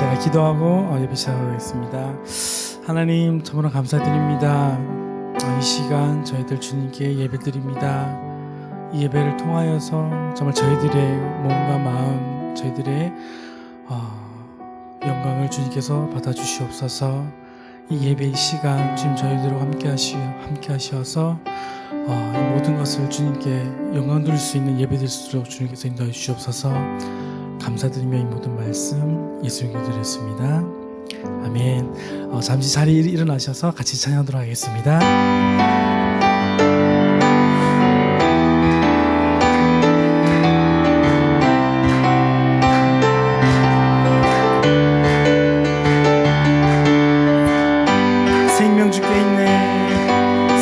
제가 기도하고 예배 시작하겠습니다. 하나님 참으로 감사드립니다. 이 시간 저희들 주님께 예배드립니다. 이 예배를 통하여서 정말 저희들의 몸과 마음, 저희들의 영광을 주님께서 받아주시옵소서. 이 예배의 시간 주님 저희들과 함께 하셔서 이 모든 것을 주님께 영광 돌릴 수 있는 예배 될 수 있도록 주님께서 인도해 주시옵소서. 감사드리며 이 모든 말씀 예수님께 드렸습니다. 아멘. 잠시 자리에 일어나셔서 같이 찬양하도록 하겠습니다. 생명 주께 있네,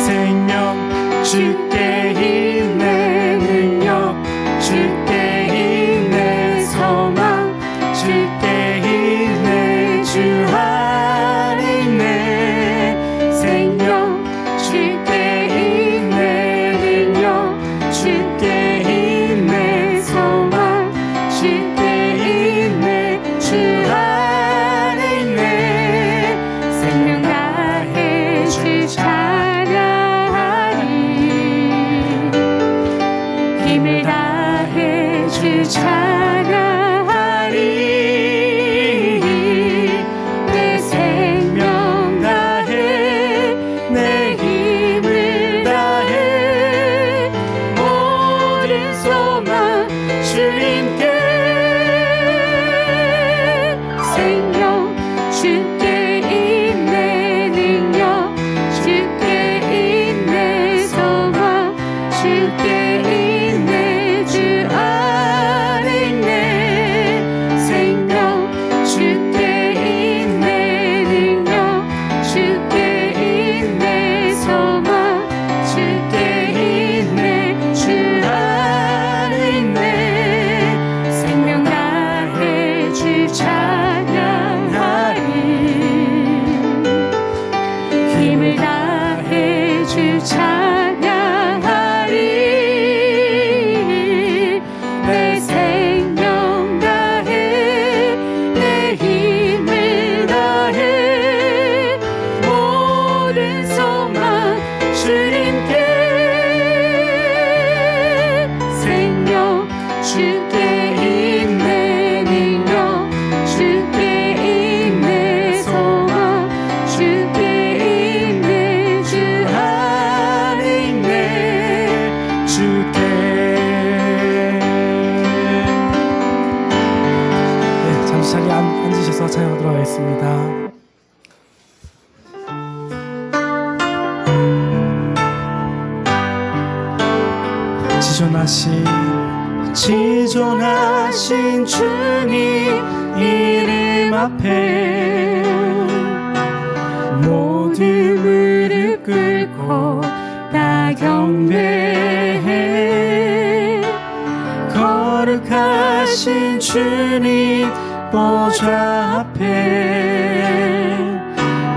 생명 주께 있네, 능력 주께 있네, 소망 주께 있네, 주 안에 있네. 생명 주께 있네, 능력 주께 있네, 소망 주께 있네, 주 안에 있네. 생명 다해 주 찬양하리, 힘을 다해 주 찬양하리, 내 생명 다해 내 힘을 다해 모든 소망 주님께. 생명 주께 있네, 능력 주께 있네, 소망 주께 있네, 주 안에 있네. 생명 주께 있네, 능력 주께 있네, 소망 주께 있네, 주 안에 있네. 생명 다해 주 찬양하리, 힘을 다해 주 찬양하리, 내 생명 다해 내 힘을 다해 모든 소망 주님께. 생명 주께 있네, 능력 주께 있네, 소망 주께 있네, 주 안에 있네. 주께. 잠시 자리에 앉으셔서 찬양하도록 하겠습니다. 지존하신 주님 이름 앞에 모두 무릎 꿇고 다 경배해. 거룩하신 주님 보좌 앞에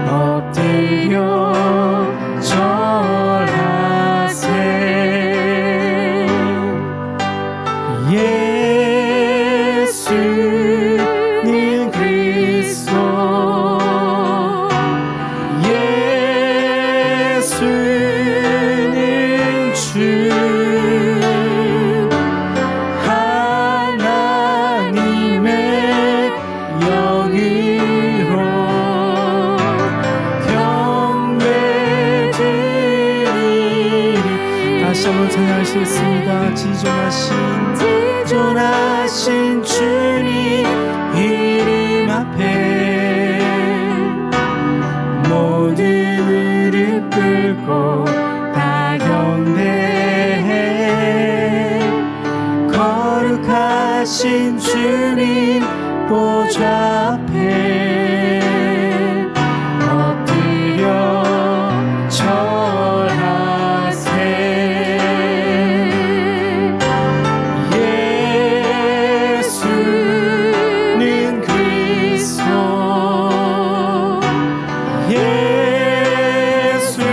엎드려 절하세. 예수님 그리스도, 예수님 주, 하나님의 영으로 경배드리리. 다시 한번 찬양하시겠습니다. 지존하신 주님 이름 앞에 모두 무릎 꿇고 다 경배해. 거룩하신 주님 보좌 앞에 엎드려 절하세. 예수는 그리스도, 예수는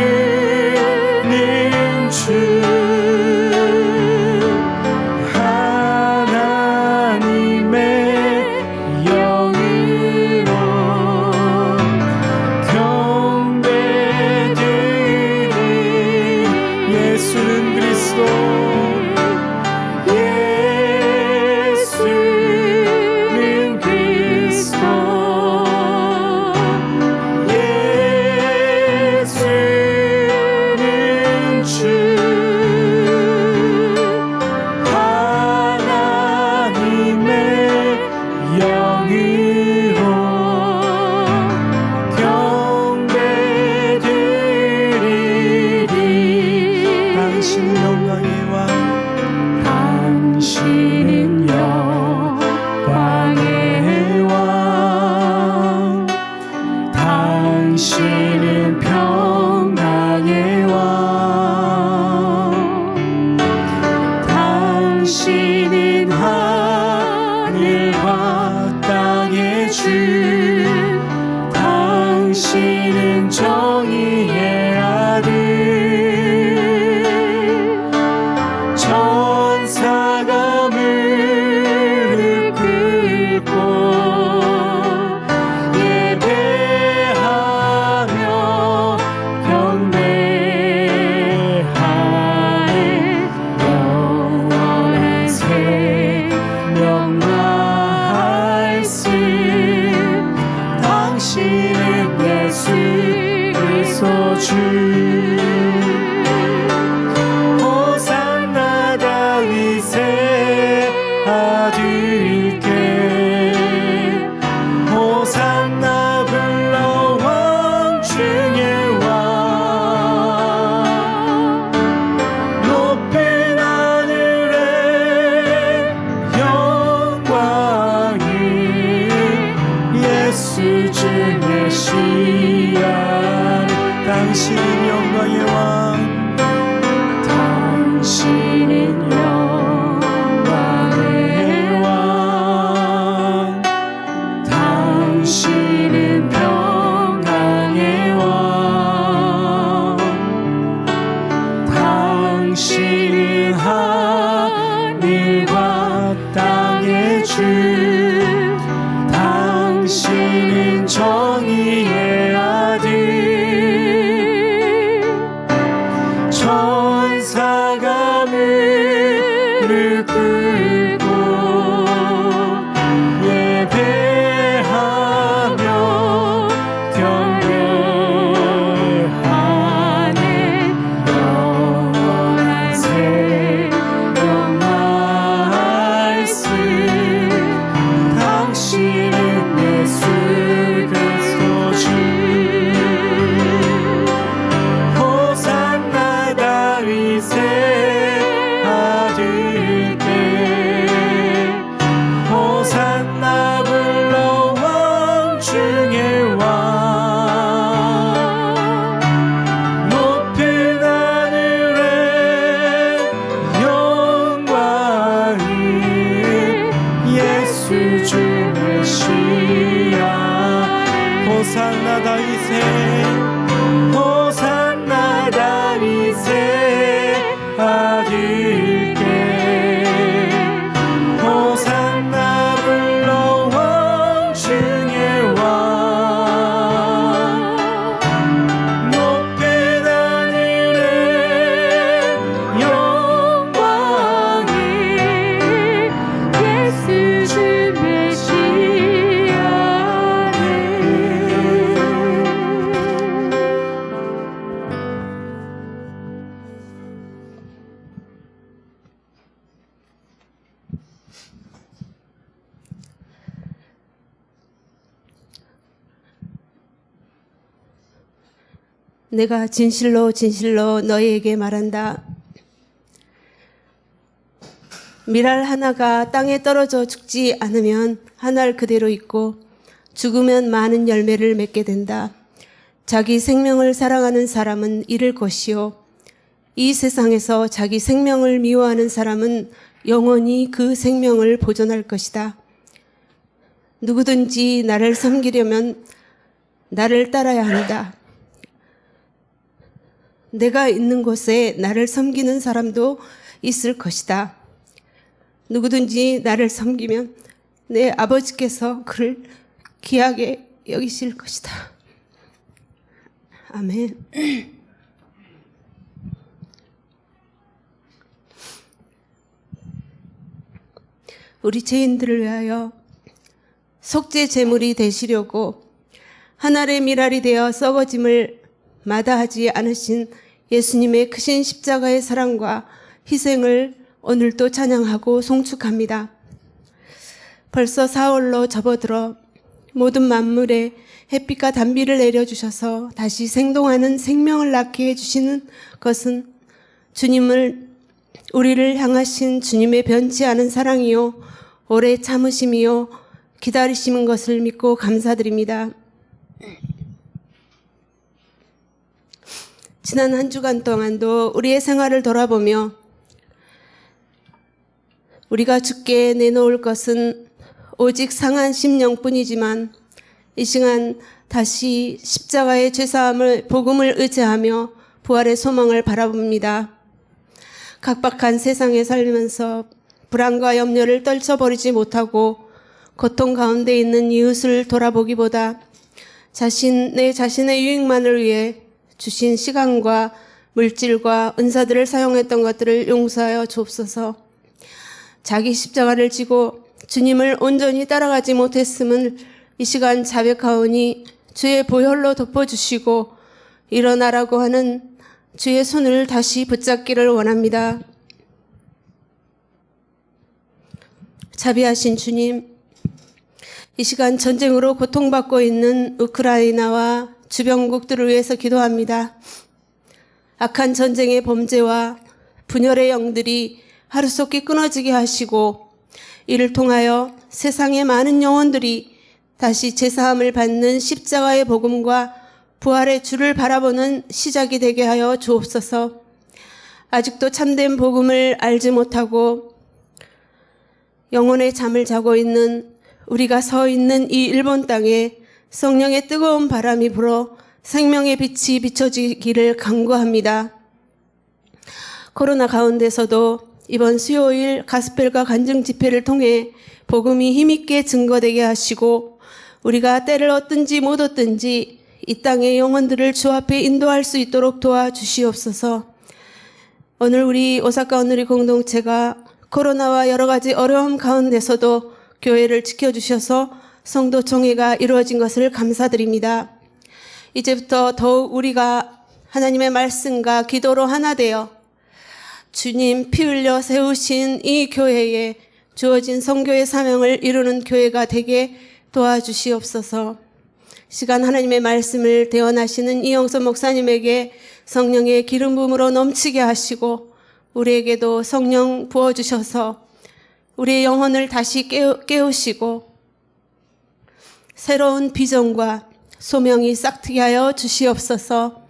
내가 진실로 진실로 너희에게 말한다. 밀알 하나가 땅에 떨어져 죽지 않으면 한 알 그대로 있고 죽으면 많은 열매를 맺게 된다. 자기 생명을 사랑하는 사람은 잃을 것이요 이 세상에서 자기 생명을 미워하는 사람은 영원히 그 생명을 보존할 것이다. 누구든지 나를 섬기려면 나를 따라야 한다. 내가 있는 곳에 나를 섬기는 사람도 있을 것이다. 누구든지 나를 섬기면 내 아버지께서 그를 귀하게 여기실 것이다. 아멘. 우리 죄인들을 위하여 속죄 제물이 되시려고 하늘의 미랄이 되어 썩어짐을 마다하지 않으신 예수님의 크신 십자가의 사랑과 희생을 오늘도 찬양하고 송축합니다. 벌써 4월로 접어들어 모든 만물에 햇빛과 단비를 내려주셔서 다시 생동하는 생명을 낳게 해주시는 것은 우리를 향하신 주님의 변치 않은 사랑이요 오래 참으심이요 기다리시는 것을 믿고 감사드립니다. 지난 한 주간 동안도 우리의 생활을 돌아보며 우리가 주께 내놓을 것은 오직 상한 심령뿐이지만 이 시간 다시 십자가의 죄사함을 복음을 의지하며 부활의 소망을 바라봅니다. 각박한 세상에 살면서 불안과 염려를 떨쳐버리지 못하고 고통 가운데 있는 이웃을 돌아보기보다 내 자신의 유익만을 위해 주신 시간과 물질과 은사들을 사용했던 것들을 용서하여 주옵소서. 자기 십자가를 지고 주님을 온전히 따라가지 못했음을 이 시간 자백하오니 주의 보혈로 덮어주시고 일어나라고 하는 주의 손을 다시 붙잡기를 원합니다. 자비하신 주님, 이 시간 전쟁으로 고통받고 있는 우크라이나와 주변국들을 위해서 기도합니다. 악한 전쟁의 범죄와 분열의 영들이 하루속히 끊어지게 하시고 이를 통하여 세상의 많은 영혼들이 다시 제사함을 받는 십자가의 복음과 부활의 주를 바라보는 시작이 되게 하여 주옵소서. 아직도 참된 복음을 알지 못하고 영혼의 잠을 자고 있는 우리가 서 있는 이 일본 땅에 성령의 뜨거운 바람이 불어 생명의 빛이 비춰지기를 간구합니다. 코로나 가운데서도 이번 수요일 가스펠과 간증 집회를 통해 복음이 힘있게 증거되게 하시고 우리가 때를 얻든지 못 얻든지 이 땅의 영혼들을 주 앞에 인도할 수 있도록 도와주시옵소서. 오늘 우리 오사카 오누리 공동체가 코로나와 여러 가지 어려움 가운데서도 교회를 지켜주셔서 성도 총회가 이루어진 것을 감사드립니다. 이제부터 더욱 우리가 하나님의 말씀과 기도로 하나 되어 주님 피 흘려 세우신 이 교회에 주어진 선교의 사명을 이루는 교회가 되게 도와주시옵소서. 시간 하나님의 말씀을 대언하시는 이영선 목사님에게 성령의 기름 부음으로 넘치게 하시고 우리에게도 성령 부어주셔서 우리의 영혼을 다시 깨우시고 새로운 비전과 소명이 싹트게 하여 주시옵소서.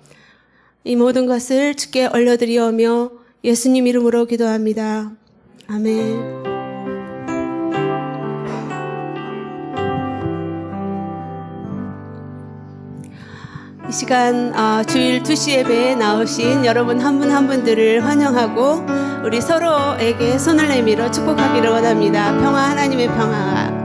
이 모든 것을 주께 올려드리오며 예수님 이름으로 기도합니다. 아멘. 이 시간 주일 2시 예배에 나오신 여러분 한 분 한 분들을 환영하고 우리 서로에게 손을 내밀어 축복하기를 원합니다. 평화, 하나님의 평화가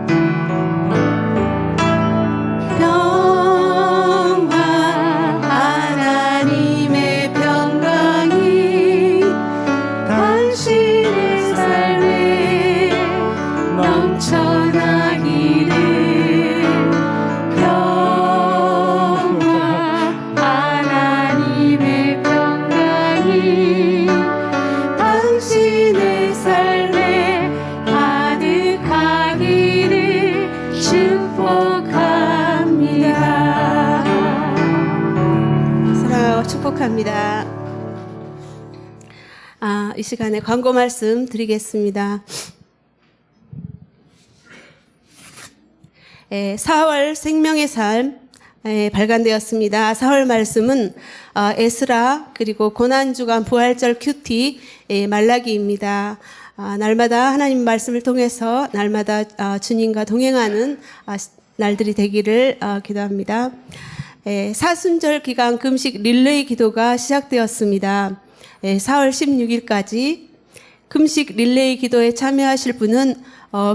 축복합니다. 이 시간에 광고 말씀 드리겠습니다. 4월 생명의 삶 발간되었습니다. 4월 말씀은 에스라 그리고 고난주간 부활절 큐티 말라기입니다. 날마다 하나님 말씀을 통해서 날마다 주님과 동행하는 날들이 되기를 기도합니다. 사순절 기간 금식 릴레이 기도가 시작되었습니다. 4월 16일까지 금식 릴레이 기도에 참여하실 분은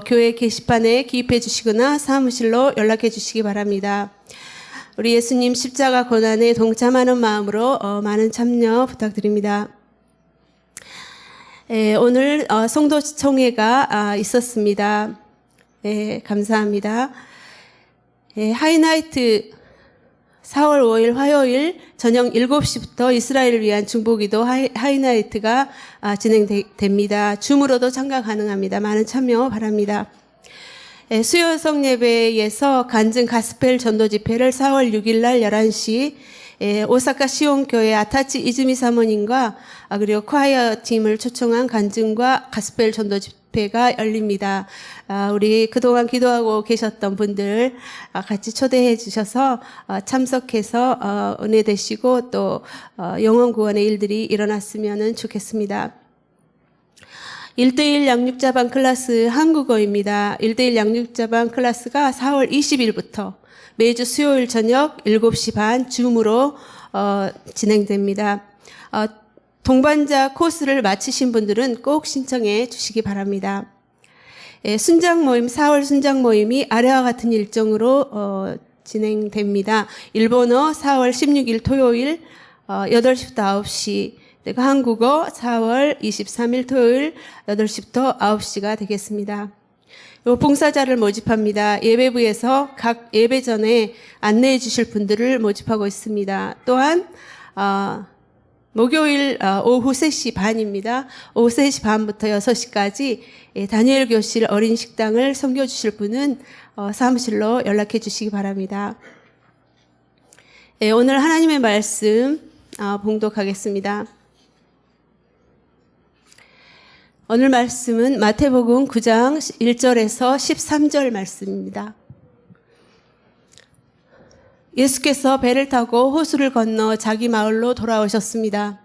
교회 게시판에 기입해 주시거나 사무실로 연락해 주시기 바랍니다. 우리 예수님 십자가 고난에 동참하는 마음으로 많은 참여 부탁드립니다. 오늘 성도 총회가 있었습니다. 감사합니다. 하이나이트 4월 5일 화요일 저녁 7시부터 이스라엘을 위한 중보기도 하이나이트가 진행됩니다. 줌으로도 참가 가능합니다. 많은 참여 바랍니다. 수요 성예배에서 간증 가스펠 전도 집회를 4월 6일 날 11시 오사카 시온교회 아타치 이즈미 사모님과 그리고 콰이어 팀을 초청한 간증과 가스펠 전도 집회가 열립니다. 우리 그동안 기도하고 계셨던 분들 같이 초대해 주셔서 참석해서 은혜 되시고 또 영혼 구원의 일들이 일어났으면 좋겠습니다. 1대1 양육자반 클래스 한국어입니다. 1대1 양육자반 클래스가 4월 20일부터 매주 수요일 저녁 7시 반 줌으로 진행됩니다. 동반자 코스를 마치신 분들은 꼭 신청해 주시기 바랍니다. 순장 모임, 4월 순장 모임이 아래와 같은 일정으로 진행됩니다. 일본어 4월 16일 토요일 8시부터 9시, 한국어 4월 23일 토요일 8시부터 9시가 되겠습니다. 봉사자를 모집합니다. 예배부에서 각 예배 전에 안내해 주실 분들을 모집하고 있습니다. 또한 목요일 오후 3시 반입니다. 오후 3시 반부터 6시까지 다니엘 교실 어린 식당을 섬겨 주실 분은 사무실로 연락해 주시기 바랍니다. 오늘 하나님의 말씀 봉독하겠습니다. 오늘 말씀은 마태복음 9장 1절에서 13절 말씀입니다. 예수께서 배를 타고 호수를 건너 자기 마을로 돌아오셨습니다.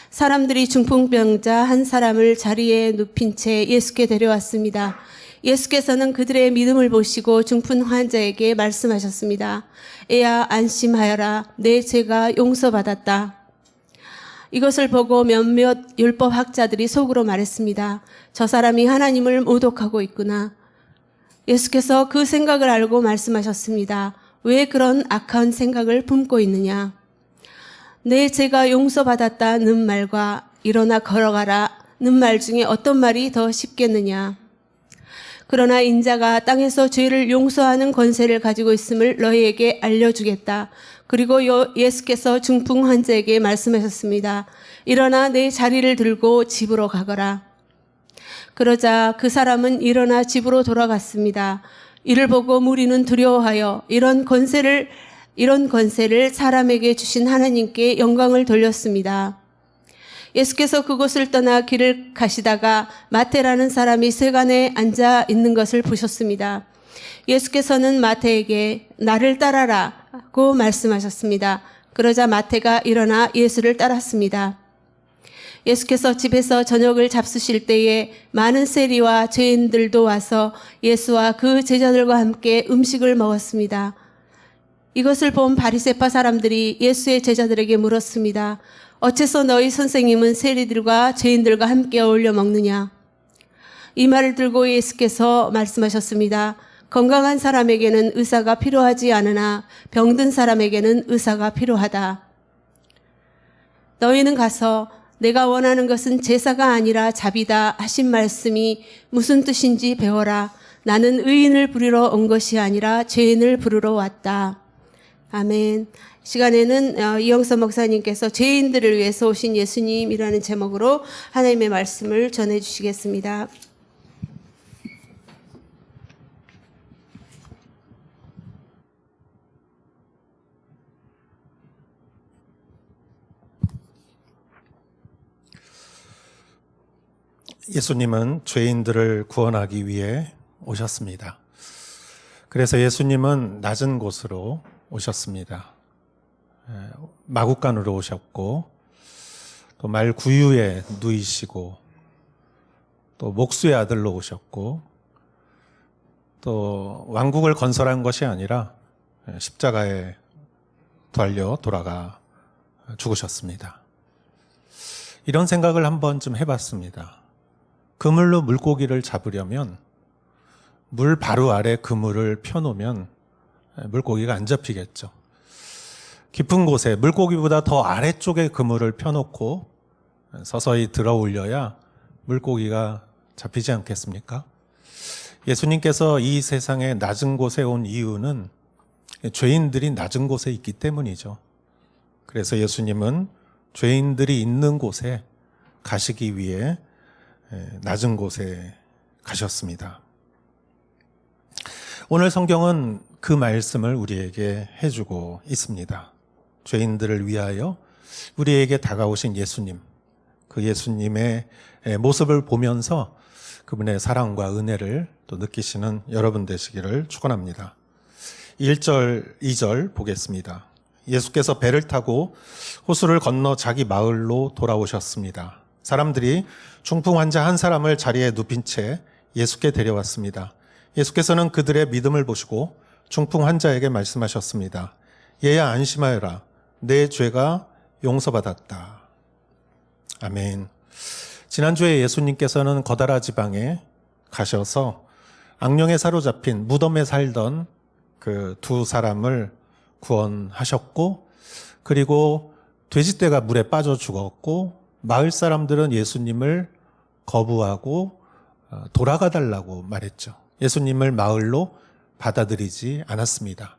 사람들이 중풍병자 한 사람을 자리에 눕힌 채 예수께 데려왔습니다. 예수께서는 그들의 믿음을 보시고 중풍 환자에게 말씀하셨습니다. 애야 안심하여라, 내 죄가 용서받았다. 이것을 보고 몇몇 율법학자들이 속으로 말했습니다. 저 사람이 하나님을 모독하고 있구나. 예수께서 그 생각을 알고 말씀하셨습니다. 왜 그런 악한 생각을 품고 있느냐? 내 죄가 용서받았다는 말과 일어나 걸어가라는 말 중에 어떤 말이 더 쉽겠느냐? 그러나 인자가 땅에서 죄를 용서하는 권세를 가지고 있음을 너희에게 알려주겠다. 그리고 예수께서 중풍 환자에게 말씀하셨습니다. 일어나 내 자리를 들고 집으로 가거라. 그러자 그 사람은 일어나 집으로 돌아갔습니다. 이를 보고 무리는 두려워하여 이런 권세를 사람에게 주신 하나님께 영광을 돌렸습니다. 예수께서 그곳을 떠나 길을 가시다가 마태라는 사람이 세간에 앉아 있는 것을 보셨습니다. 예수께서는 마태에게 나를 따라라고 말씀하셨습니다. 그러자 마태가 일어나 예수를 따랐습니다. 예수께서 집에서 저녁을 잡수실 때에 많은 세리와 죄인들도 와서 예수와 그 제자들과 함께 음식을 먹었습니다. 이것을 본 바리새파 사람들이 예수의 제자들에게 물었습니다. 어째서 너희 선생님은 세리들과 죄인들과 함께 어울려 먹느냐? 이 말을 들고 예수께서 말씀하셨습니다. 건강한 사람에게는 의사가 필요하지 않으나 병든 사람에게는 의사가 필요하다. 너희는 가서 내가 원하는 것은 제사가 아니라 자비다 하신 말씀이 무슨 뜻인지 배워라. 나는 의인을 부르러 온 것이 아니라 죄인을 부르러 왔다. 아멘. 시간에는 이영선 목사님께서 죄인들을 위해서 오신 예수님이라는 제목으로 하나님의 말씀을 전해 주시겠습니다. 예수님은 죄인들을 구원하기 위해 오셨습니다. 그래서 예수님은 낮은 곳으로 오셨습니다. 마구간으로 오셨고 또 말 구유에 누이시고 또 목수의 아들로 오셨고 또 왕국을 건설한 것이 아니라 십자가에 달려 돌아가 죽으셨습니다. 이런 생각을 한번 좀 해봤습니다. 그물로 물고기를 잡으려면 물 바로 아래 그물을 펴놓으면 물고기가 안 잡히겠죠. 깊은 곳에 물고기보다 더 아래쪽에 그물을 펴놓고 서서히 들어 올려야 물고기가 잡히지 않겠습니까? 예수님께서 이 세상의 낮은 곳에 온 이유는 죄인들이 낮은 곳에 있기 때문이죠. 그래서 예수님은 죄인들이 있는 곳에 가시기 위해 낮은 곳에 가셨습니다. 오늘 성경은 그 말씀을 우리에게 해주고 있습니다. 죄인들을 위하여 우리에게 다가오신 예수님, 그 예수님의 모습을 보면서 그분의 사랑과 은혜를 또 느끼시는 여러분 되시기를 축원합니다. 1절, 2절 보겠습니다. 예수께서 배를 타고 호수를 건너 자기 마을로 돌아오셨습니다. 사람들이 중풍 환자 한 사람을 자리에 눕힌 채 예수께 데려왔습니다. 예수께서는 그들의 믿음을 보시고 중풍 환자에게 말씀하셨습니다. 얘야 안심하여라. 내 죄가 용서받았다. 아멘. 지난주에 예수님께서는 거다라 지방에 가셔서 악령에 사로잡힌 무덤에 살던 그 두 사람을 구원하셨고, 그리고 돼지떼가 물에 빠져 죽었고, 마을 사람들은 예수님을 거부하고 돌아가 달라고 말했죠. 예수님을 마을로 받아들이지 않았습니다.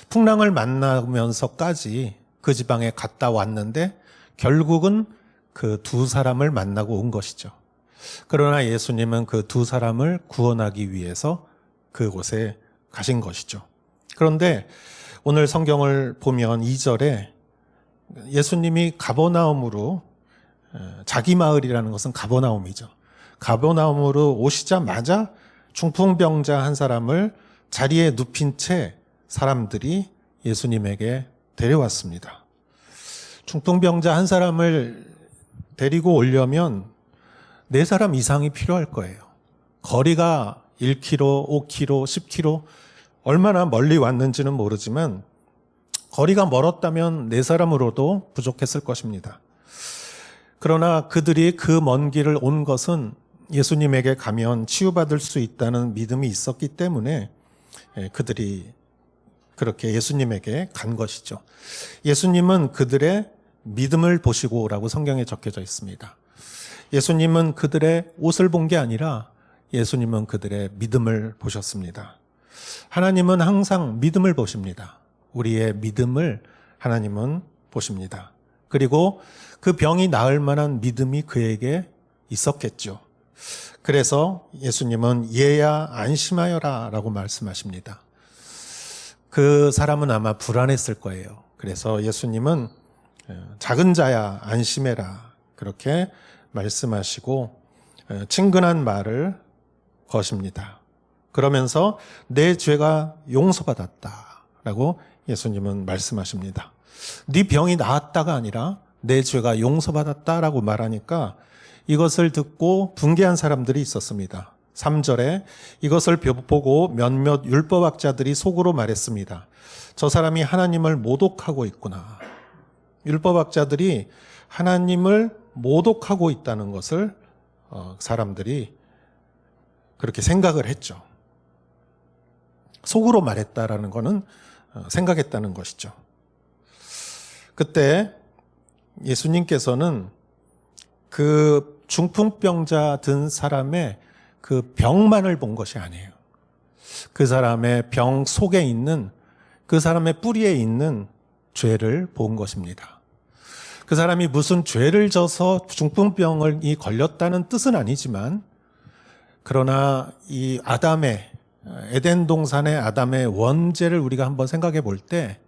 풍랑을 만나면서까지 그 지방에 갔다 왔는데 결국은 그 두 사람을 만나고 온 것이죠. 그러나 예수님은 그 두 사람을 구원하기 위해서 그곳에 가신 것이죠. 그런데 오늘 성경을 보면 2절에 예수님이 가버나움으로, 자기 마을이라는 것은 가버나움이죠. 가버나움으로 오시자마자 중풍병자 한 사람을 자리에 눕힌 채 사람들이 예수님에게 데려왔습니다. 중풍병자 한 사람을 데리고 오려면 4사람 이상이 필요할 거예요. 거리가 1km, 5km, 10km 얼마나 멀리 왔는지는 모르지만 거리가 멀었다면 4사람으로도 부족했을 것입니다. 그러나 그들이 그 먼 길을 온 것은 예수님에게 가면 치유받을 수 있다는 믿음이 있었기 때문에 그들이 그렇게 예수님에게 간 것이죠. 예수님은 그들의 믿음을 보시고 라고 성경에 적혀져 있습니다. 예수님은 그들의 옷을 본 게 아니라 예수님은 그들의 믿음을 보셨습니다. 하나님은 항상 믿음을 보십니다. 우리의 믿음을 하나님은 보십니다. 그리고 그 병이 나을 만한 믿음이 그에게 있었겠죠. 그래서 예수님은 얘야 안심하여라 라고 말씀하십니다. 그 사람은 아마 불안했을 거예요. 그래서 예수님은 작은 자야 안심해라 그렇게 말씀하시고 친근한 말을 거십니다. 그러면서 내 죄가 용서받았다 라고 예수님은 말씀하십니다. 네 병이 나았다가 아니라 내 죄가 용서받았다라고 말하니까 이것을 듣고 분개한 사람들이 있었습니다. 3절에 이것을 보고 몇몇 율법학자들이 속으로 말했습니다. 저 사람이 하나님을 모독하고 있구나. 율법학자들이 하나님을 모독하고 있다는 것을 사람들이 그렇게 생각을 했죠. 속으로 말했다라는 것은 생각했다는 것이죠. 그때 예수님께서는 그 중풍병자 든 사람의 그 병만을 본 것이 아니에요. 그 사람의 병 속에 있는, 그 사람의 뿌리에 있는 죄를 본 것입니다. 그 사람이 무슨 죄를 져서 중풍병이 걸렸다는 뜻은 아니지만, 그러나 이 에덴 동산의 아담의 원죄를 우리가 한번 생각해 볼 때,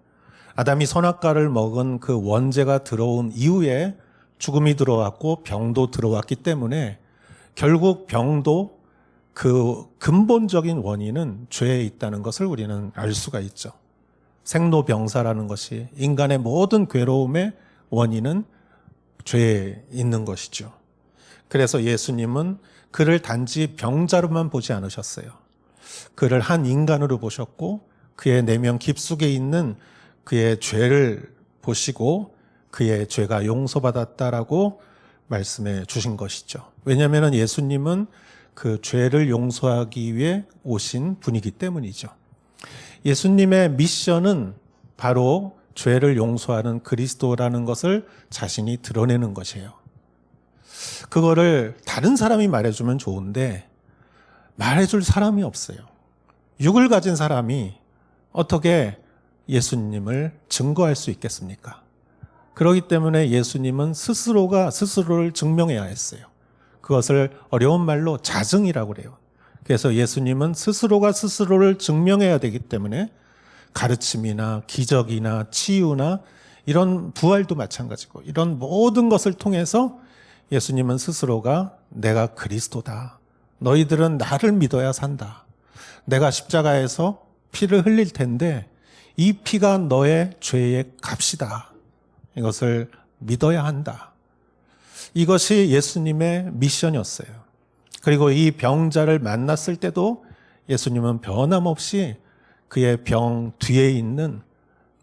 아담이 선악과를 먹은 그 원죄가 들어온 이후에 죽음이 들어왔고 병도 들어왔기 때문에 결국 병도 그 근본적인 원인은 죄에 있다는 것을 우리는 알 수가 있죠. 생로병사라는 것이 인간의 모든 괴로움의 원인은 죄에 있는 것이죠. 그래서 예수님은 그를 단지 병자로만 보지 않으셨어요. 그를 한 인간으로 보셨고 그의 내면 깊숙이 있는 그의 죄를 보시고 그의 죄가 용서받았다라고 말씀해 주신 것이죠. 왜냐하면 예수님은 그 죄를 용서하기 위해 오신 분이기 때문이죠. 예수님의 미션은 바로 죄를 용서하는 그리스도라는 것을 자신이 드러내는 것이에요. 그거를 다른 사람이 말해주면 좋은데 말해줄 사람이 없어요. 육을 가진 사람이 어떻게 예수님을 증거할 수 있겠습니까? 그렇기 때문에 예수님은 스스로가 스스로를 증명해야 했어요. 그것을 어려운 말로 자증이라고 그래요. 그래서 예수님은 스스로가 스스로를 증명해야 되기 때문에 가르침이나 기적이나 치유나 이런 부활도 마찬가지고 이런 모든 것을 통해서 예수님은 스스로가 내가 그리스도다. 너희들은 나를 믿어야 산다. 내가 십자가에서 피를 흘릴 텐데 이 피가 너의 죄의 값이다. 이것을 믿어야 한다. 이것이 예수님의 미션이었어요. 그리고 이 병자를 만났을 때도 예수님은 변함없이 그의 병 뒤에 있는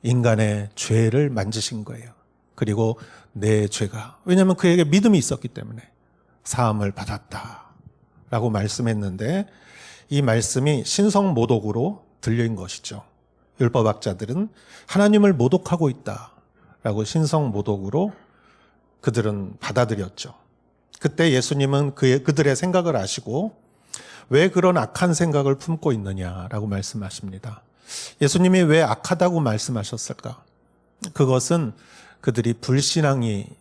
인간의 죄를 만지신 거예요. 그리고 내 죄가, 왜냐하면 그에게 믿음이 있었기 때문에 사함을 받았다라고 말씀했는데 이 말씀이 신성모독으로 들린 것이죠. 율법학자들은 하나님을 모독하고 있다라고 신성모독으로 그들은 받아들였죠. 그때 예수님은 그들의 생각을 아시고 왜 그런 악한 생각을 품고 있느냐라고 말씀하십니다. 예수님이 왜 악하다고 말씀하셨을까? 그것은 그들이 불신앙의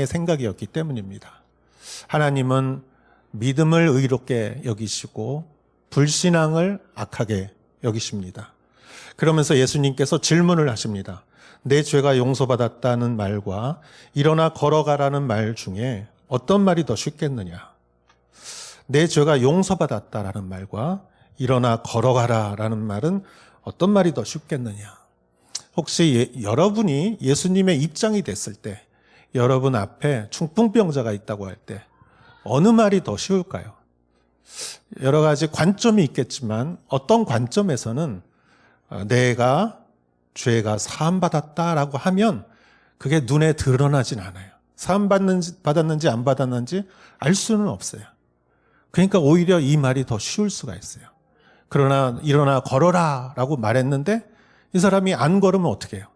생각이었기 때문입니다. 하나님은 믿음을 의롭게 여기시고 불신앙을 악하게 여기십니다. 그러면서 예수님께서 질문을 하십니다. 내 죄가 용서받았다는 말과 일어나 걸어가라는 말 중에 어떤 말이 더 쉽겠느냐? 내 죄가 용서받았다라는 말과 일어나 걸어가라라는 말은 어떤 말이 더 쉽겠느냐? 혹시 여러분이 예수님의 입장이 됐을 때 여러분 앞에 중풍병자가 있다고 할 때 어느 말이 더 쉬울까요? 여러 가지 관점이 있겠지만 어떤 관점에서는 내가 죄가 사함받았다라고 하면 그게 눈에 드러나진 않아요. 사함받았는지 안 받았는지 알 수는 없어요. 그러니까 오히려 이 말이 더 쉬울 수가 있어요. 그러나 일어나 걸어라 라고 말했는데 이 사람이 안 걸으면 어떻게 해요?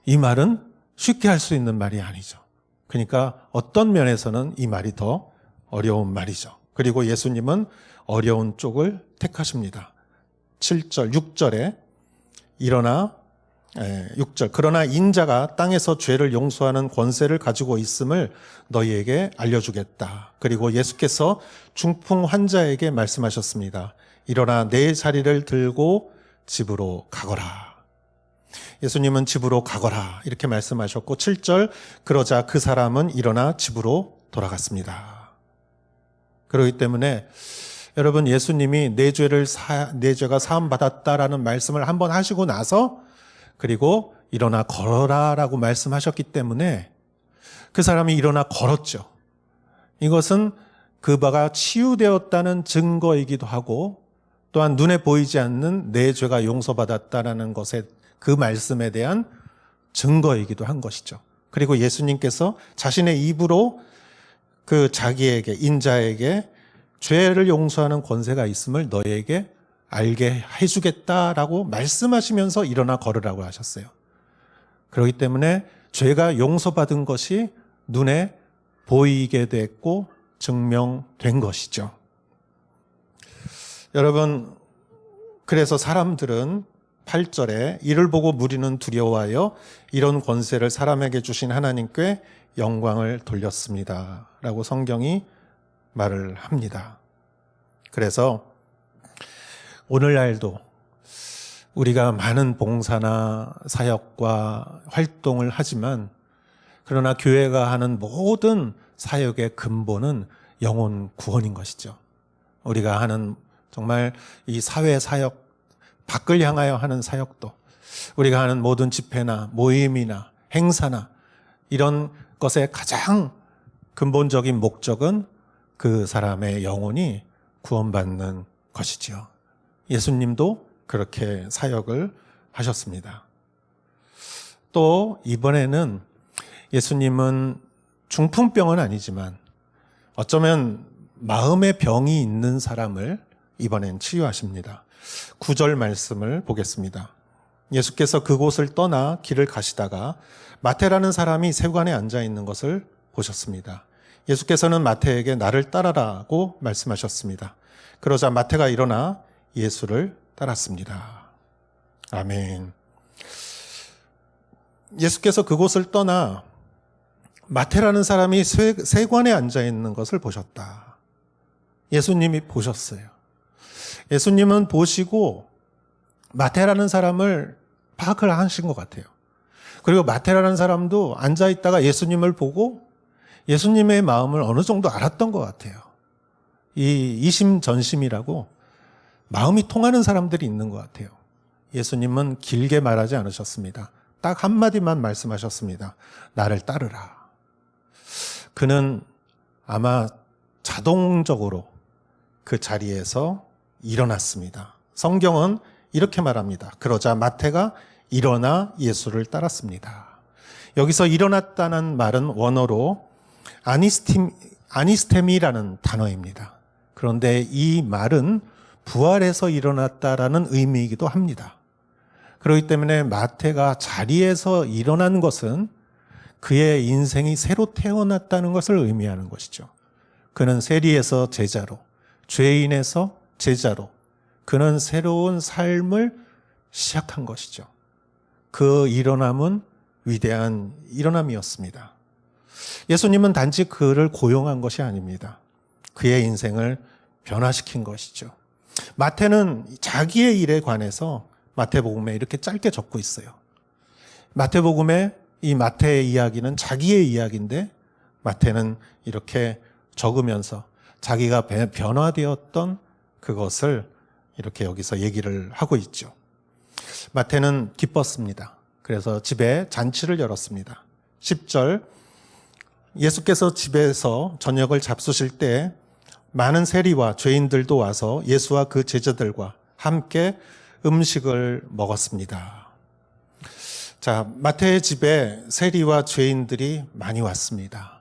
이 말은 쉽게 할 수 있는 말이 아니죠. 그러니까 어떤 면에서는 이 말이 더 어려운 말이죠. 그리고 예수님은 어려운 쪽을 택하십니다. 7절, 6절에 일어나 6절 그러나 인자가 땅에서 죄를 용서하는 권세를 가지고 있음을 너희에게 알려주겠다. 그리고 예수께서 중풍 환자에게 말씀하셨습니다. 일어나 내 자리를 들고 집으로 가거라. 예수님은 집으로 가거라 이렇게 말씀하셨고 7절 그러자 그 사람은 일어나 집으로 돌아갔습니다. 그렇기 때문에 여러분 예수님이 내 죄가 사함받았다라는 말씀을 한번 하시고 나서 그리고 일어나 걸어라라고 말씀하셨기 때문에 그 사람이 일어나 걸었죠. 이것은 그 바가 치유되었다는 증거이기도 하고 또한 눈에 보이지 않는 내 죄가 용서받았다라는 것에 그 말씀에 대한 증거이기도 한 것이죠. 그리고 예수님께서 자신의 입으로 그 자기에게 인자에게 죄를 용서하는 권세가 있음을 너에게 알게 해주겠다라고 말씀하시면서 일어나 걸으라고 하셨어요. 그렇기 때문에 죄가 용서받은 것이 눈에 보이게 됐고 증명된 것이죠. 여러분, 그래서 사람들은 8절에 이를 보고 무리는 두려워하여 이런 권세를 사람에게 주신 하나님께 영광을 돌렸습니다. 라고 성경이 말을 합니다. 그래서 오늘날도 우리가 많은 봉사나 사역과 활동을 하지만 그러나 교회가 하는 모든 사역의 근본은 영혼 구원인 것이죠. 우리가 하는 정말 이 사회 사역, 밖을 향하여 하는 사역도 우리가 하는 모든 집회나 모임이나 행사나 이런 것의 가장 근본적인 목적은 그 사람의 영혼이 구원받는 것이지요. 예수님도 그렇게 사역을 하셨습니다. 또 이번에는 예수님은 중풍병은 아니지만 어쩌면 마음의 병이 있는 사람을 이번엔 치유하십니다. 9절 말씀을 보겠습니다. 예수께서 그곳을 떠나 길을 가시다가 마태라는 사람이 세관에 앉아 있는 것을 보셨습니다. 예수께서는 마태에게 나를 따라라고 말씀하셨습니다. 그러자 마태가 일어나 예수를 따랐습니다. 아멘. 예수께서 그곳을 떠나 마태라는 사람이 세관에 앉아 있는 것을 보셨다. 예수님이 보셨어요. 예수님은 보시고 마태라는 사람을 파악을 하신 것 같아요. 그리고 마태라는 사람도 앉아 있다가 예수님을 보고 예수님의 마음을 어느 정도 알았던 것 같아요. 이 이심전심이라고 마음이 통하는 사람들이 있는 것 같아요. 예수님은 길게 말하지 않으셨습니다. 딱 한마디만 말씀하셨습니다. 나를 따르라. 그는 아마 자동적으로 그 자리에서 일어났습니다. 성경은 이렇게 말합니다. 그러자 마태가 일어나 예수를 따랐습니다. 여기서 일어났다는 말은 원어로 아니스테미라는 단어입니다. 그런데 이 말은 부활해서 일어났다라는 의미이기도 합니다. 그렇기 때문에 마태가 자리에서 일어난 것은 그의 인생이 새로 태어났다는 것을 의미하는 것이죠. 그는 세리에서 제자로, 죄인에서 제자로, 그는 새로운 삶을 시작한 것이죠. 그 일어남은 위대한 일어남이었습니다. 예수님은 단지 그를 고용한 것이 아닙니다. 그의 인생을 변화시킨 것이죠. 마태는 자기의 일에 관해서 마태복음에 이렇게 짧게 적고 있어요. 마태복음에 이 마태의 이야기는 자기의 이야기인데 마태는 이렇게 적으면서 자기가 변화되었던 그것을 이렇게 여기서 얘기를 하고 있죠. 마태는 기뻤습니다. 그래서 집에 잔치를 열었습니다. 10절, 예수께서 집에서 저녁을 잡수실 때 많은 세리와 죄인들도 와서 예수와 그 제자들과 함께 음식을 먹었습니다. 자, 마태의 집에 세리와 죄인들이 많이 왔습니다.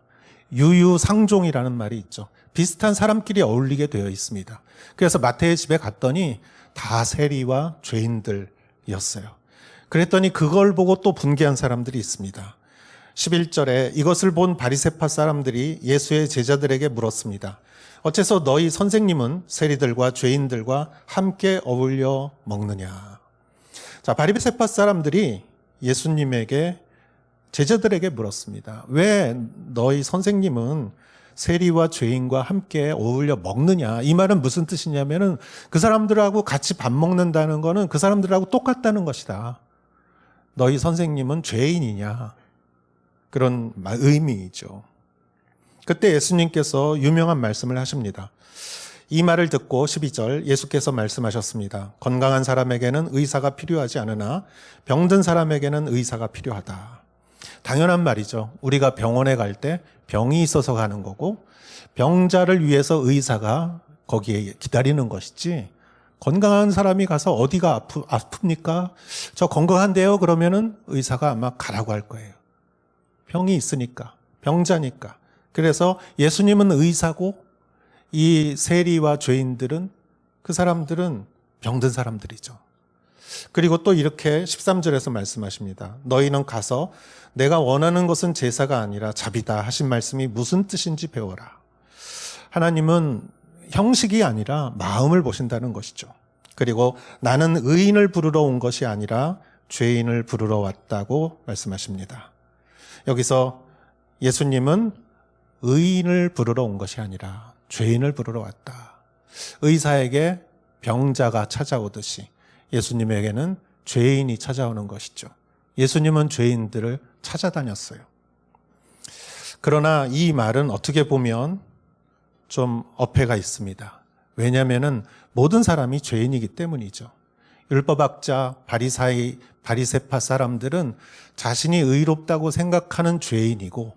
유유상종이라는 말이 있죠. 비슷한 사람끼리 어울리게 되어 있습니다. 그래서 마태의 집에 갔더니 다 세리와 죄인들이었어요. 그랬더니 그걸 보고 또 분개한 사람들이 있습니다. 11절에 이것을 본 바리새파 사람들이 예수의 제자들에게 물었습니다. 어째서 너희 선생님은 세리들과 죄인들과 함께 어울려 먹느냐? 자, 바리새파 사람들이 예수님에게 제자들에게 물었습니다. 왜 너희 선생님은 세리와 죄인과 함께 어울려 먹느냐? 이 말은 무슨 뜻이냐면은 그 사람들하고 같이 밥 먹는다는 거는 그 사람들하고 똑같다는 것이다. 너희 선생님은 죄인이냐? 그런 의미이죠. 그때 예수님께서 유명한 말씀을 하십니다. 이 말을 듣고 12절 예수께서 말씀하셨습니다. 건강한 사람에게는 의사가 필요하지 않으나 병든 사람에게는 의사가 필요하다. 당연한 말이죠. 우리가 병원에 갈 때 병이 있어서 가는 거고 병자를 위해서 의사가 거기에 기다리는 것이지 건강한 사람이 가서 어디가 아픕니까? 저 건강한데요? 그러면은 의사가 아마 가라고 할 거예요. 병이 있으니까, 병자니까. 그래서 예수님은 의사고 이 세리와 죄인들은 그 사람들은 병든 사람들이죠. 그리고 또 이렇게 13절에서 말씀하십니다. 너희는 가서 내가 원하는 것은 제사가 아니라 자비다 하신 말씀이 무슨 뜻인지 배워라. 하나님은 형식이 아니라 마음을 보신다는 것이죠. 그리고 나는 의인을 부르러 온 것이 아니라 죄인을 부르러 왔다고 말씀하십니다. 여기서 예수님은 의인을 부르러 온 것이 아니라 죄인을 부르러 왔다. 의사에게 병자가 찾아오듯이 예수님에게는 죄인이 찾아오는 것이죠. 예수님은 죄인들을 찾아다녔어요. 그러나 이 말은 어떻게 보면 좀 어폐가 있습니다. 왜냐하면 모든 사람이 죄인이기 때문이죠. 율법학자, 바리새파 사람들은 자신이 의롭다고 생각하는 죄인이고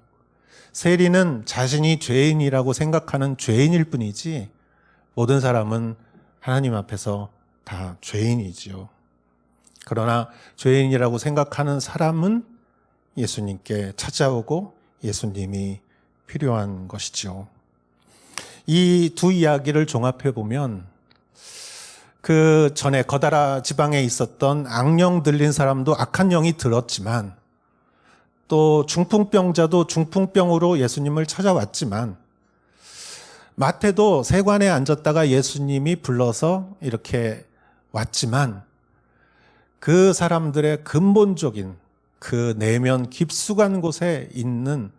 세리는 자신이 죄인이라고 생각하는 죄인일 뿐이지 모든 사람은 하나님 앞에서 다 죄인이지요. 그러나 죄인이라고 생각하는 사람은 예수님께 찾아오고 예수님이 필요한 것이죠. 이 두 이야기를 종합해 보면 그 전에 거다라 지방에 있었던 악령 들린 사람도 악한 영이 들었지만 또 중풍병자도 중풍병으로 예수님을 찾아왔지만 마태도 세관에 앉았다가 예수님이 불러서 이렇게 왔지만 그 사람들의 근본적인 그 내면 깊숙한 곳에 있는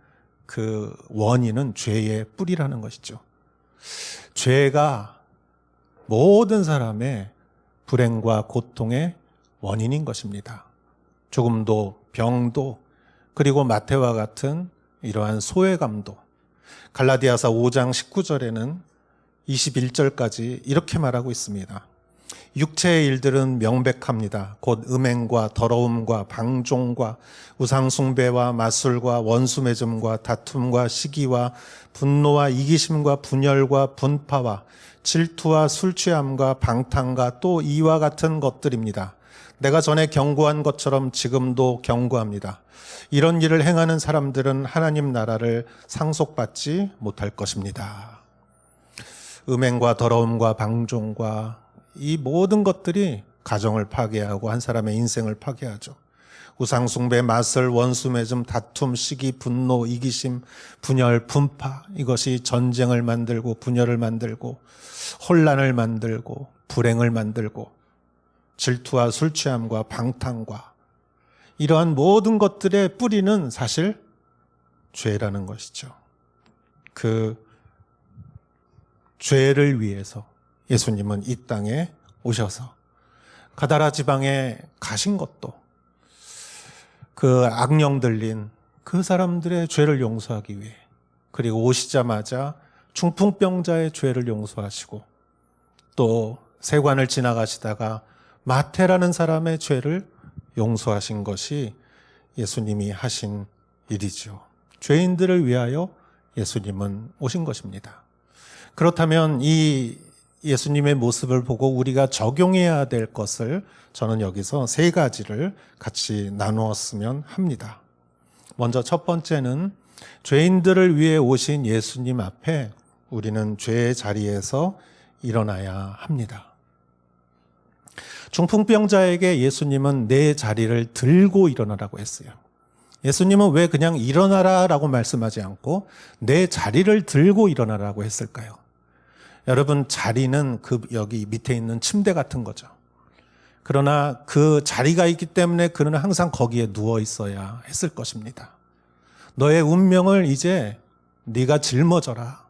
그 원인은 죄의 뿌리라는 것이죠. 죄가 모든 사람의 불행과 고통의 원인인 것입니다. 죽음도 병도 그리고 마태와 같은 이러한 소외감도. 갈라디아서 5장 19절에는 21절까지 이렇게 말하고 있습니다. 육체의 일들은 명백합니다. 곧 음행과 더러움과 방종과 우상숭배와 마술과 원수매즘과 다툼과 시기와 분노와 이기심과 분열과 분파와 질투와 술취함과 방탕과 또 이와 같은 것들입니다. 내가 전에 경고한 것처럼 지금도 경고합니다. 이런 일을 행하는 사람들은 하나님 나라를 상속받지 못할 것입니다. 음행과 더러움과 방종과 이 모든 것들이 가정을 파괴하고 한 사람의 인생을 파괴하죠. 우상숭배, 마술, 원수매즘, 다툼, 시기, 분노, 이기심, 분열, 분파, 이것이 전쟁을 만들고 분열을 만들고 혼란을 만들고 불행을 만들고 질투와 술취함과 방탕과 이러한 모든 것들의 뿌리는 사실 죄라는 것이죠. 그 죄를 위해서 예수님은 이 땅에 오셔서 가다라 지방에 가신 것도 그 악령 들린 그 사람들의 죄를 용서하기 위해, 그리고 오시자마자 중풍병자의 죄를 용서하시고 또 세관을 지나가시다가 마태라는 사람의 죄를 용서하신 것이 예수님이 하신 일이죠. 죄인들을 위하여 예수님은 오신 것입니다. 그렇다면 이 예수님의 모습을 보고 우리가 적용해야 될 것을 저는 여기서 세 가지를 같이 나누었으면 합니다. 먼저 첫 번째는 죄인들을 위해 오신 예수님 앞에 우리는 죄의 자리에서 일어나야 합니다. 중풍병자에게 예수님은 내 자리를 들고 일어나라고 했어요. 예수님은 왜 그냥 일어나라라고 말씀하지 않고 내 자리를 들고 일어나라고 했을까요? 여러분, 자리는 여기 밑에 있는 침대 같은 거죠. 그러나 그 자리가 있기 때문에 그는 항상 거기에 누워 있어야 했을 것입니다. 너의 운명을 이제 네가 짊어져라.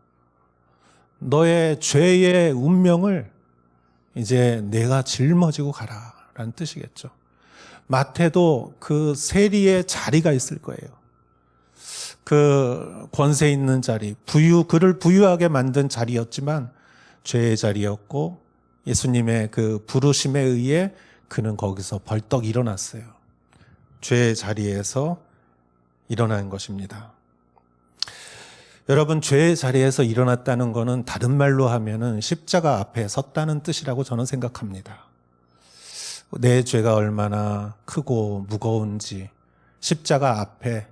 너의 죄의 운명을 이제 내가 짊어지고 가라 라는 뜻이겠죠. 마태도 그 세리의 자리가 있을 거예요. 그 권세 있는 자리, 그를 부유하게 만든 자리였지만 죄의 자리였고 예수님의 그 부르심에 의해 그는 거기서 벌떡 일어났어요. 죄의 자리에서 일어난 것입니다. 여러분, 죄의 자리에서 일어났다는 것은 다른 말로 하면은 십자가 앞에 섰다는 뜻이라고 저는 생각합니다. 내 죄가 얼마나 크고 무거운지 십자가 앞에,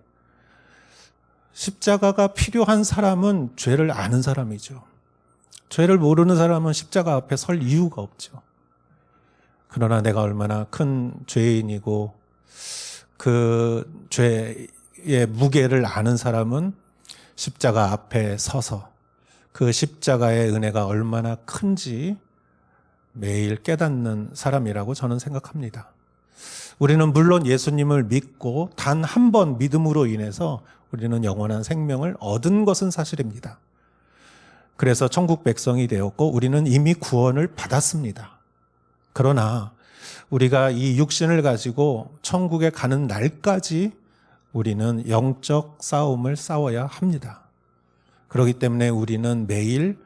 십자가가 필요한 사람은 죄를 아는 사람이죠. 죄를 모르는 사람은 십자가 앞에 설 이유가 없죠. 그러나 내가 얼마나 큰 죄인이고 그 죄의 무게를 아는 사람은 십자가 앞에 서서 그 십자가의 은혜가 얼마나 큰지 매일 깨닫는 사람이라고 저는 생각합니다. 우리는 물론 예수님을 믿고 단 한 번 믿음으로 인해서 우리는 영원한 생명을 얻은 것은 사실입니다. 그래서 천국 백성이 되었고 우리는 이미 구원을 받았습니다. 그러나 우리가 이 육신을 가지고 천국에 가는 날까지 우리는 영적 싸움을 싸워야 합니다. 그렇기 때문에 우리는 매일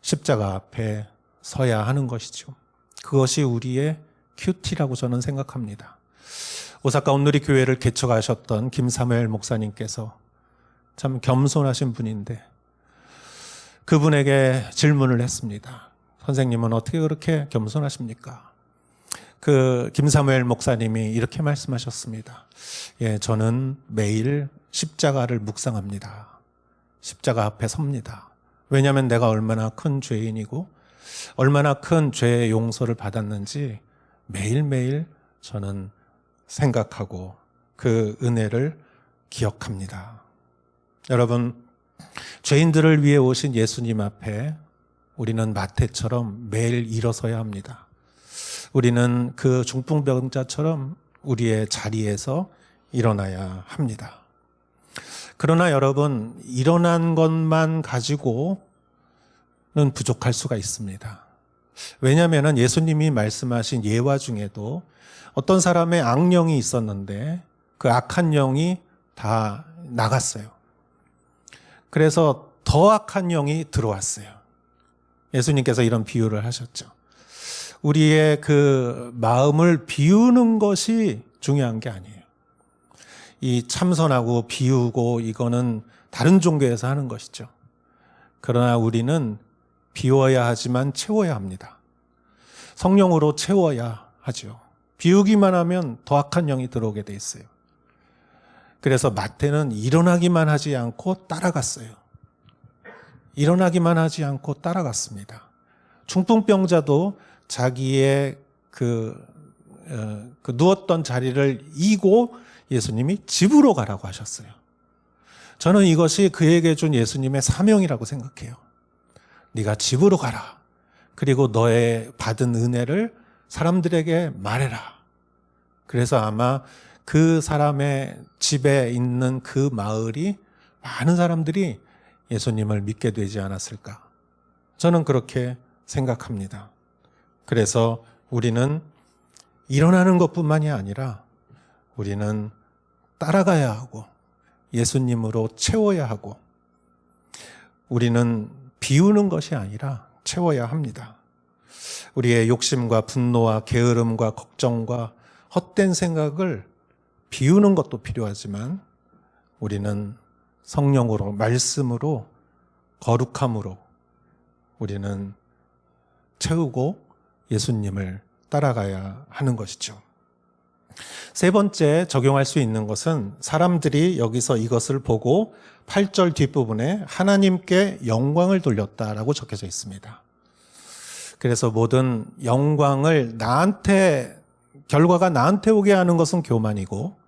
십자가 앞에 서야 하는 것이죠. 그것이 우리의 큐티라고 저는 생각합니다. 오사카 온누리 교회를 개척하셨던 김사무엘 목사님께서 참 겸손하신 분인데 그분에게 질문을 했습니다. 선생님은 어떻게 그렇게 겸손하십니까? 그 김사무엘 목사님이 이렇게 말씀하셨습니다. 예, 저는 매일 십자가를 묵상합니다. 십자가 앞에 섭니다. 왜냐하면 내가 얼마나 큰 죄인이고 얼마나 큰 죄의 용서를 받았는지 매일매일 저는 생각하고 그 은혜를 기억합니다. 여러분, 죄인들을 위해 오신 예수님 앞에 우리는 마태처럼 매일 일어서야 합니다. 우리는 그 중풍병자처럼 우리의 자리에서 일어나야 합니다. 그러나 여러분, 일어난 것만 가지고는 부족할 수가 있습니다. 왜냐하면 예수님이 말씀하신 예화 중에도 어떤 사람의 악령이 있었는데 그 악한 영이 다 나갔어요. 그래서 더 악한 영이 들어왔어요. 예수님께서 이런 비유를 하셨죠. 우리의 그 마음을 비우는 것이 중요한 게 아니에요. 이 참선하고 비우고 이거는 다른 종교에서 하는 것이죠. 그러나 우리는 비워야 하지만 채워야 합니다. 성령으로 채워야 하죠. 비우기만 하면 더 악한 영이 들어오게 돼 있어요. 그래서 마태는 일어나기만 하지 않고 따라갔어요. 일어나기만 하지 않고 따라갔습니다. 중풍병자도 자기의 그 누웠던 자리를 이고 예수님이 집으로 가라고 하셨어요. 저는 이것이 그에게 준 예수님의 사명이라고 생각해요. 네가 집으로 가라. 그리고 너의 받은 은혜를 사람들에게 말해라. 그래서 아마 그 사람의 집에 있는 그 마을이 많은 사람들이 예수님을 믿게 되지 않았을까. 저는 그렇게 생각합니다. 그래서 우리는 일어나는 것뿐만이 아니라 우리는 따라가야 하고 예수님으로 채워야 하고 우리는 비우는 것이 아니라 채워야 합니다. 우리의 욕심과 분노와 게으름과 걱정과 헛된 생각을 비우는 것도 필요하지만 우리는 성령으로, 말씀으로, 거룩함으로 우리는 채우고 예수님을 따라가야 하는 것이죠. 세 번째 적용할 수 있는 것은 사람들이 여기서 이것을 보고 8절 뒷부분에 하나님께 영광을 돌렸다라고 적혀져 있습니다. 그래서 모든 영광을 결과가 나한테 오게 하는 것은 교만이고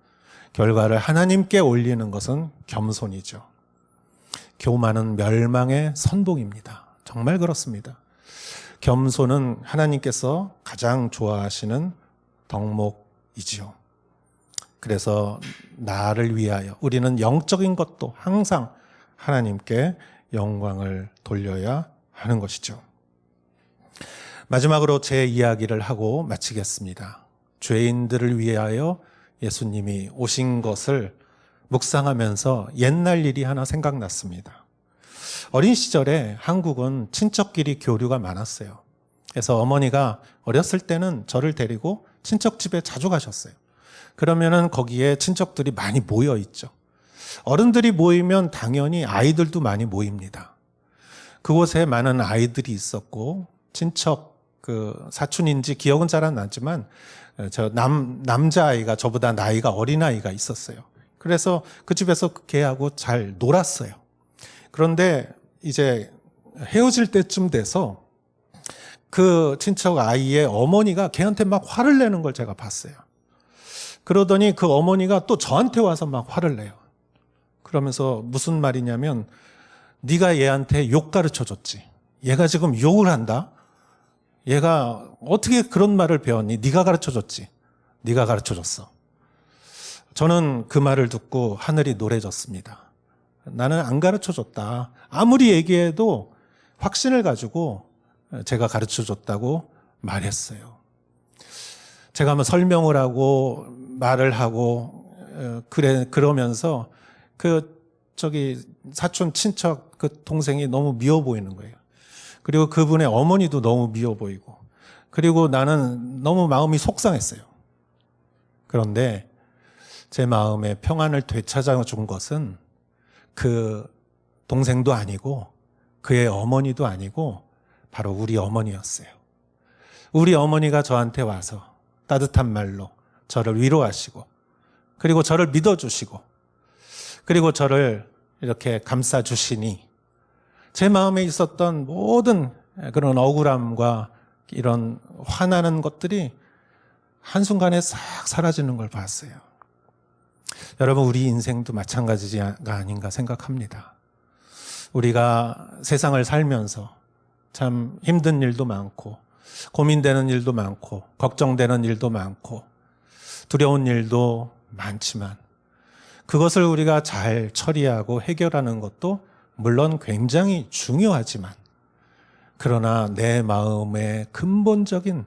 결과를 하나님께 올리는 것은 겸손이죠. 교만은 멸망의 선봉입니다. 정말 그렇습니다. 겸손은 하나님께서 가장 좋아하시는 덕목이지요. 그래서 나를 위하여 우리는 영적인 것도 항상 하나님께 영광을 돌려야 하는 것이죠. 마지막으로 제 이야기를 하고 마치겠습니다. 죄인들을 위하여 예수님이 오신 것을 묵상하면서 옛날 일이 하나 생각났습니다. 어린 시절에 한국은 친척끼리 교류가 많았어요. 그래서 어머니가 어렸을 때는 저를 데리고 친척집에 자주 가셨어요. 그러면은 거기에 친척들이 많이 모여 있죠. 어른들이 모이면 당연히 아이들도 많이 모입니다. 그곳에 많은 아이들이 있었고 친척 사촌인지 기억은 잘 안 나지만 남자아이가 저보다 나이가 어린 아이가 있었어요. 그래서 그 집에서 걔하고 잘 놀았어요. 그런데 이제 헤어질 때쯤 돼서 그 친척 아이의 어머니가 걔한테 막 화를 내는 걸 제가 봤어요. 그러더니 그 어머니가 또 저한테 와서 막 화를 내요. 그러면서 무슨 말이냐면 네가 얘한테 욕 가르쳐줬지. 얘가 지금 욕을 한다. 얘가 어떻게 그런 말을 배웠니? 네가 가르쳐줬지. 네가 가르쳐줬어. 저는 그 말을 듣고 하늘이 노래졌습니다. 나는 안 가르쳐줬다. 아무리 얘기해도 확신을 가지고 제가 가르쳐줬다고 말했어요. 제가 한번 설명을 하고 말을 하고 그러면서 사촌 친척 그 동생이 너무 미워 보이는 거예요. 그리고 그분의 어머니도 너무 미워 보이고 그리고 나는 너무 마음이 속상했어요. 그런데 제 마음에 평안을 되찾아준 것은 그 동생도 아니고 그의 어머니도 아니고 바로 우리 어머니였어요. 우리 어머니가 저한테 와서 따뜻한 말로 저를 위로하시고 그리고 저를 믿어주시고 그리고 저를 이렇게 감싸주시니 제 마음에 있었던 모든 그런 억울함과 이런 화나는 것들이 한순간에 싹 사라지는 걸 봤어요. 여러분, 우리 인생도 마찬가지가 아닌가 생각합니다. 우리가 세상을 살면서 참 힘든 일도 많고, 고민되는 일도 많고, 걱정되는 일도 많고, 두려운 일도 많지만, 그것을 우리가 잘 처리하고 해결하는 것도 물론 굉장히 중요하지만, 그러나 내 마음의 근본적인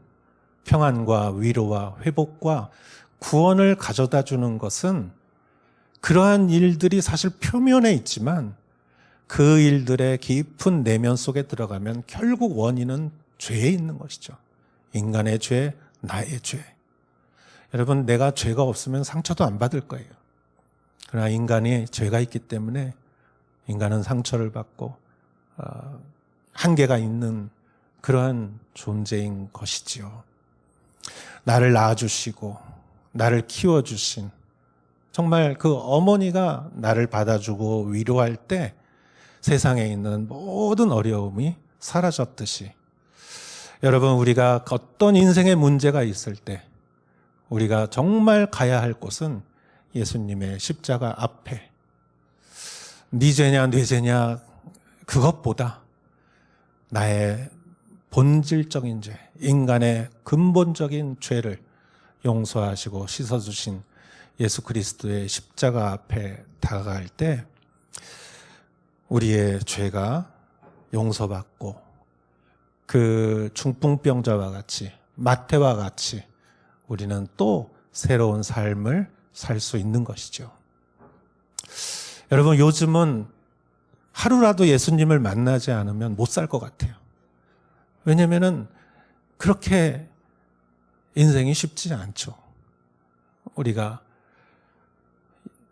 평안과 위로와 회복과 구원을 가져다 주는 것은 그러한 일들이 사실 표면에 있지만 그 일들의 깊은 내면 속에 들어가면 결국 원인은 죄에 있는 것이죠. 인간의 죄, 나의 죄. 여러분, 내가 죄가 없으면 상처도 안 받을 거예요. 그러나 인간이 죄가 있기 때문에 인간은 상처를 받고 한계가 있는 그러한 존재인 것이지요. 나를 낳아주시고 나를 키워주신 정말 그 어머니가 나를 받아주고 위로할 때 세상에 있는 모든 어려움이 사라졌듯이, 여러분, 우리가 어떤 인생의 문제가 있을 때 우리가 정말 가야 할 곳은 예수님의 십자가 앞에, 네 죄냐 내 죄냐 그것보다 나의 본질적인 죄, 인간의 근본적인 죄를 용서하시고 씻어주신 예수 그리스도의 십자가 앞에 다가갈 때 우리의 죄가 용서받고 그 중풍병자와 같이, 마태와 같이 우리는 또 새로운 삶을 살 수 있는 것이죠. 여러분, 요즘은 하루라도 예수님을 만나지 않으면 못 살 것 같아요. 왜냐면은 그렇게 인생이 쉽지 않죠. 우리가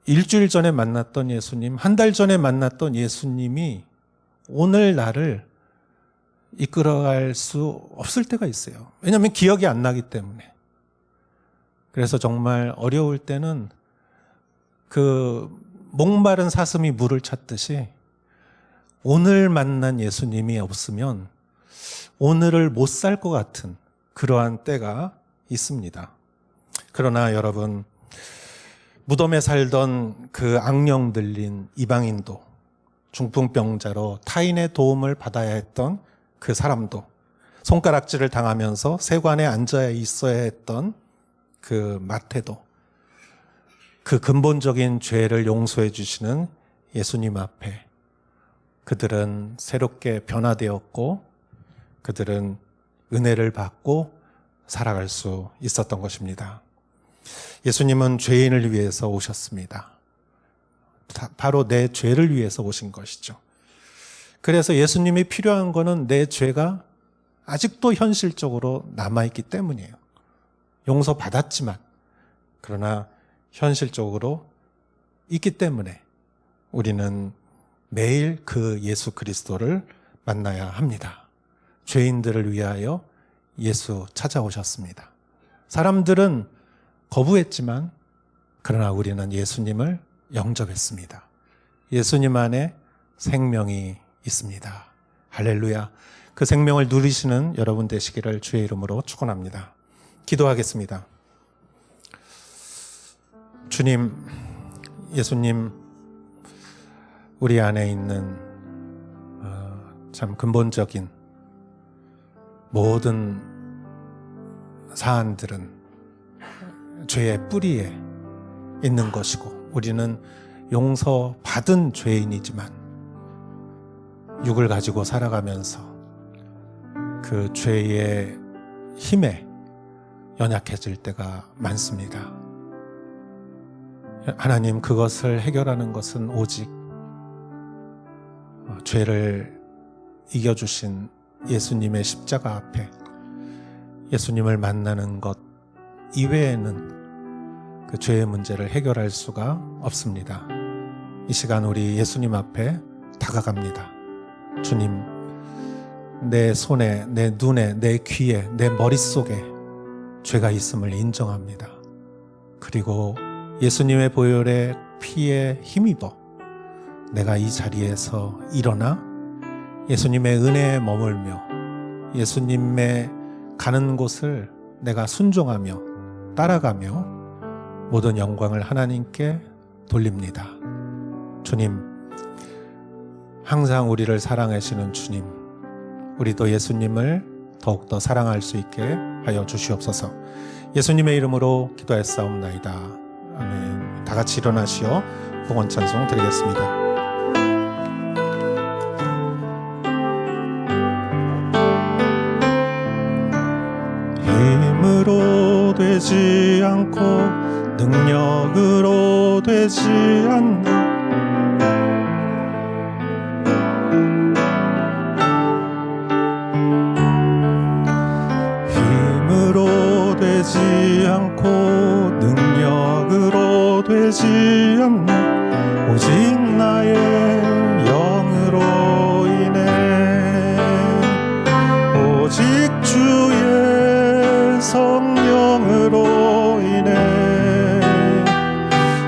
일주일 전에 만났던 예수님, 한 달 전에 만났던 예수님이 오늘 나를 이끌어갈 수 없을 때가 있어요. 왜냐하면 기억이 안 나기 때문에. 그래서 정말 어려울 때는 그 목마른 사슴이 물을 찾듯이 오늘 만난 예수님이 없으면 오늘을 못 살 것 같은 그러한 때가 있습니다. 그러나 여러분, 무덤에 살던 그 악령 들린 이방인도, 중풍병자로 타인의 도움을 받아야 했던 그 사람도, 손가락질을 당하면서 세관에 앉아 있어야 했던 그 마태도, 그 근본적인 죄를 용서해 주시는 예수님 앞에 그들은 새롭게 변화되었고 그들은 은혜를 받고 살아갈 수 있었던 것입니다. 예수님은 죄인을 위해서 오셨습니다. 바로 내 죄를 위해서 오신 것이죠. 그래서 예수님이 필요한 거는 내 죄가 아직도 현실적으로 남아있기 때문이에요. 용서받았지만, 그러나 현실적으로 있기 때문에 우리는 매일 그 예수 그리스도를 만나야 합니다. 죄인들을 위하여 예수 찾아오셨습니다. 사람들은 거부했지만 그러나 우리는 예수님을 영접했습니다. 예수님 안에 생명이 있습니다. 할렐루야. 그 생명을 누리시는 여러분 되시기를 주의 이름으로 축원합니다. 기도하겠습니다. 주님, 예수님, 우리 안에 있는 참 근본적인 모든 사안들은 죄의 뿌리에 있는 것이고 우리는 용서받은 죄인이지만 육을 가지고 살아가면서 그 죄의 힘에 연약해질 때가 많습니다. 하나님, 그것을 해결하는 것은 오직 죄를 이겨주신 예수님의 십자가 앞에 예수님을 만나는 것 이외에는 그 죄의 문제를 해결할 수가 없습니다. 이 시간 우리 예수님 앞에 다가갑니다. 주님, 내 손에, 내 눈에, 내 귀에, 내 머릿속에 죄가 있음을 인정합니다. 그리고 예수님의 보혈의 피에 힘입어 내가 이 자리에서 일어나 예수님의 은혜에 머물며 예수님의 가는 곳을 내가 순종하며 따라가며 모든 영광을 하나님께 돌립니다. 주님, 항상 우리를 사랑하시는 주님, 우리도 예수님을 더욱더 사랑할 수 있게 하여 주시옵소서. 예수님의 이름으로 기도했사옵나이다. 아멘. 다 같이 일어나시어 봉헌 찬송 드리겠습니다. 힘으로 되지 않고 능력으로 되지 않는 힘으로 되지 않고 능력으로 되지 않는 오직 나의 영으로 인해 오직 주의 성령으로 인해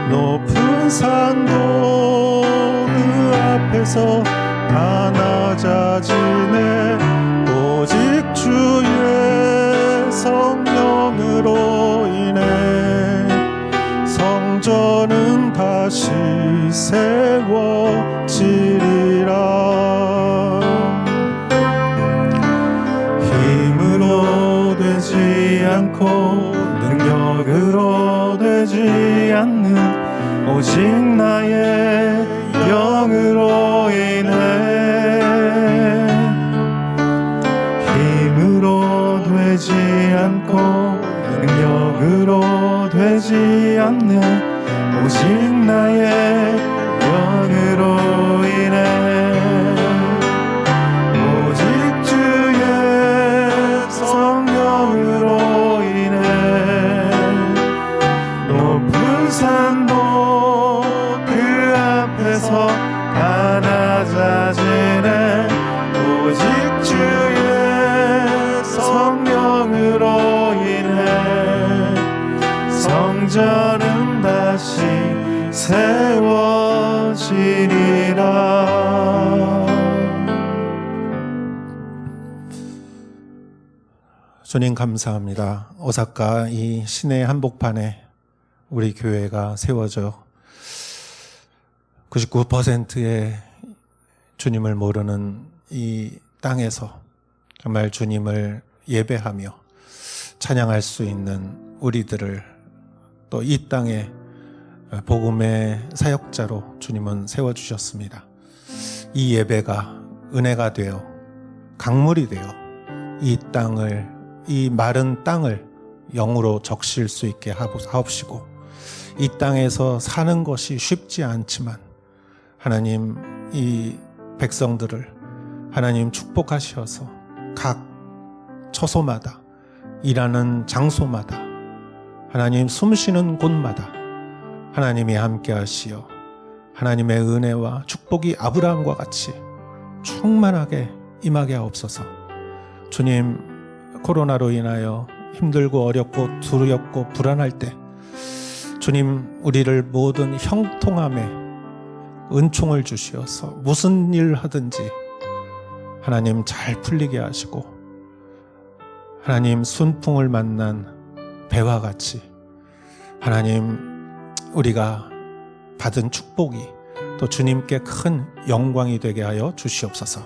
높은 산도 그 앞에서 다 낮아지네 오직 주의 성령으로 인해 성전은 다시 세워지리라. 힘으로 되지 않고 능력으로 되지 않는 오직 나의 영으로 인해 힘으로 되지 않고 능력으로 되지 않는 오직 나의 영으로 인해 오직 주의 성령으로 인해 높은 산도 그 앞에서 다 낮아지네 오직 주의 성령으로 인해 성전은 다시 세워지리라. 주님 감사합니다. 오사카 이 시내 한복판에 우리 교회가 세워져 99%의 주님을 모르는 이 땅에서 정말 주님을 예배하며 찬양할 수 있는 우리들을 또 이 땅에 복음의 사역자로 주님은 세워주셨습니다. 이 예배가 은혜가 되어 강물이 되어 이 땅을 이 마른 땅을 영으로 적실 수 있게 하옵시고 이 땅에서 사는 것이 쉽지 않지만 하나님 이 백성들을 하나님 축복하셔서 각 처소마다 일하는 장소마다 하나님 숨쉬는 곳마다 하나님이 함께 하시어 하나님의 은혜와 축복이 아브라함과 같이 충만하게 임하게 하옵소서. 주님, 코로나로 인하여 힘들고 어렵고 두렵고 불안할 때 주님 우리를 모든 형통함에 은총을 주시어서 무슨 일 하든지 하나님 잘 풀리게 하시고 하나님 순풍을 만난 배와 같이 하나님 우리가 받은 축복이 또 주님께 큰 영광이 되게 하여 주시옵소서.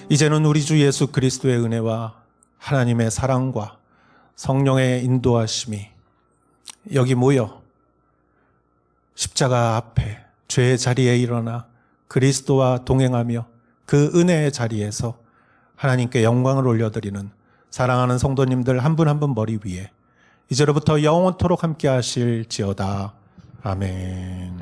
이제는 우리 주 예수 그리스도의 은혜와 하나님의 사랑과 성령의 인도하심이 여기 모여 십자가 앞에 죄의 자리에 일어나 그리스도와 동행하며 그 은혜의 자리에서 하나님께 영광을 올려드리는 사랑하는 성도님들 한 분 한 분 머리 위에 이제로부터 영원토록 함께 하실지어다. 아멘.